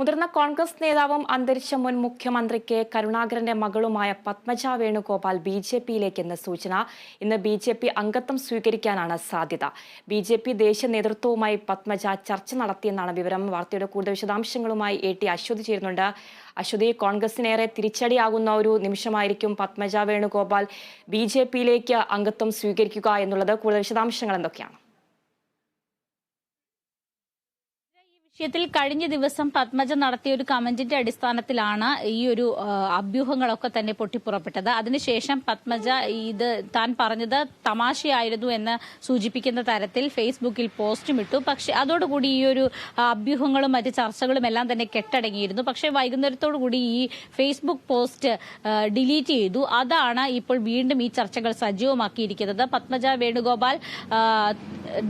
മുതിർന്ന കോൺഗ്രസ് നേതാവും അന്തരിച്ച മുൻ മുഖ്യമന്ത്രി കെ കരുണാകരന്റെ മകളുമായ പത്മജ വേണുഗോപാൽ ബിജെപിയിലേക്കെന്ന സൂചന. ഇന്ന് ബിജെപി അംഗത്വം സ്വീകരിക്കാനാണ് സാധ്യത. ബിജെപി ദേശീയ നേതൃത്വവുമായി പത്മജ ചർച്ച നടത്തിയെന്നാണ് വിവരം. വാർത്തയുടെ കൂടുതൽ വിശദാംശങ്ങളുമായി AT അശ്വതി ചേരുന്നുണ്ട്. അശ്വതി, കോൺഗ്രസിനേറെ തിരിച്ചടിയാകുന്ന ഒരു നിമിഷമായിരിക്കും പത്മജ വേണുഗോപാൽ ബിജെപിയിലേക്ക് അംഗത്വം സ്വീകരിക്കുക എന്നുള്ളത്. കൂടുതൽ വിശദാംശങ്ങൾ എന്തൊക്കെയാണ്? വിഷയത്തിൽ കഴിഞ്ഞ ദിവസം പത്മജ നടത്തിയ ഒരു കമന്റിന്റെ അടിസ്ഥാനത്തിലാണ് ഈ ഒരു അഭ്യൂഹങ്ങളൊക്കെ തന്നെ പൊട്ടിപ്പുറപ്പെട്ടത്. അതിനുശേഷം പത്മജ ഇത് താൻ പറഞ്ഞത് തമാശയായിരുന്നു എന്ന് സൂചിപ്പിക്കുന്ന തരത്തിൽ ഫേസ്ബുക്കിൽ പോസ്റ്റും ഇട്ടു. പക്ഷെ അതോടുകൂടി ഈ ഒരു അഭ്യൂഹങ്ങളും മറ്റ് ചർച്ചകളും എല്ലാം തന്നെ കെട്ടടങ്ങിയിരുന്നു. പക്ഷെ വൈകുന്നേരത്തോടുകൂടി ഈ ഫേസ്ബുക്ക് പോസ്റ്റ് ഡിലീറ്റ് ചെയ്തു. അതാണ് ഇപ്പോൾ വീണ്ടും ഈ ചർച്ചകൾ സജീവമാക്കിയിരിക്കുന്നത്. പത്മജ വേണുഗോപാൽ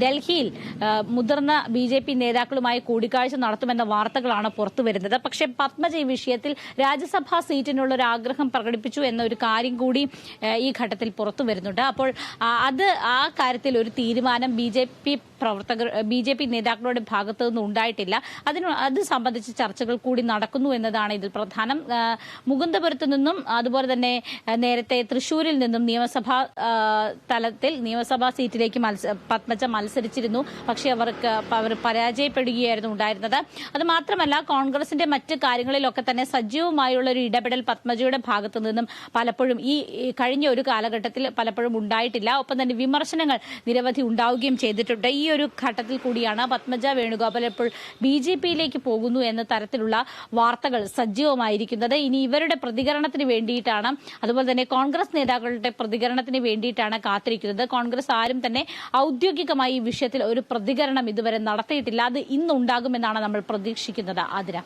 ഡൽഹിയിൽ മുതിർന്ന BJP നേതാക്കളുമായി കൂടിക്കാഴ്ച നടത്തുമെന്ന വാർത്തകളാണ് പുറത്തുവരുന്നത്. പക്ഷേ പത്മജ ഈ വിഷയത്തിൽ രാജ്യസഭാ സീറ്റിനുള്ള ഒരു ആഗ്രഹം പ്രകടിപ്പിച്ചു എന്ന ഒരു കാര്യം കൂടി ഈ ഘട്ടത്തിൽ പുറത്തു വരുന്നുണ്ട്. അപ്പോൾ ആ കാര്യത്തിൽ ഒരു തീരുമാനം BJP നേതാക്കളുടെ ഭാഗത്തു നിന്ന് ഉണ്ടായിട്ടില്ല. അത് സംബന്ധിച്ച് ചർച്ചകൾ കൂടി നടക്കുന്നു എന്നതാണ് ഇതിൽ പ്രധാനം. മുകുന്ദപുരത്തു നിന്നും അതുപോലെ തന്നെ നേരത്തെ തൃശൂരിൽ നിന്നും നിയമസഭാ തലത്തിൽ നിയമസഭാ സീറ്റിലേക്ക് പത്മജ മത്സരിച്ചിരുന്നു. പക്ഷേ അവർ പരാജയപ്പെടുകയായിരുന്നു ഉണ്ടായിരുന്നത്. അത് മാത്രമല്ല, കോൺഗ്രസിന്റെ മറ്റ് കാര്യങ്ങളിലൊക്കെ തന്നെ സജീവമായുള്ള ഒരു ഇടപെടൽ പത്മജയുടെ ഭാഗത്തു നിന്നും പലപ്പോഴും ഈ കഴിഞ്ഞ ഒരു കാലഘട്ടത്തിൽ പലപ്പോഴും ഉണ്ടായിട്ടില്ല. ഒപ്പം തന്നെ വിമർശനങ്ങൾ നിരവധി ഉണ്ടാവുകയും ചെയ്തിട്ടുണ്ട്. ഈ ഒരു ഘട്ടത്തിൽ കൂടിയാണ് പത്മജ വേണുഗോപാൽ ഇപ്പോൾ BJPയിലേക്ക് പോകുന്നു എന്ന തരത്തിലുള്ള വാർത്തകൾ സജീവമായിരിക്കുന്നത്. ഇനി ഇവരുടെ പ്രതികരണത്തിന് വേണ്ടിയിട്ടാണ്, അതുപോലെ തന്നെ കോൺഗ്രസ് നേതാക്കളുടെ പ്രതികരണത്തിന് വേണ്ടിയിട്ടാണ് കാത്തിരിക്കുന്നത്. കോൺഗ്രസ് ആരും തന്നെ ഔദ്യോഗികമായി ഈ വിഷയത്തിൽ ഒരു പ്രതികരണം ഇതുവരെ നടത്തിയിട്ടില്ല. അത് ഇന്നുണ്ടാകുമെന്നാണ് നമ്മൾ പ്രതീക്ഷിക്കുന്നത്. ആതിര.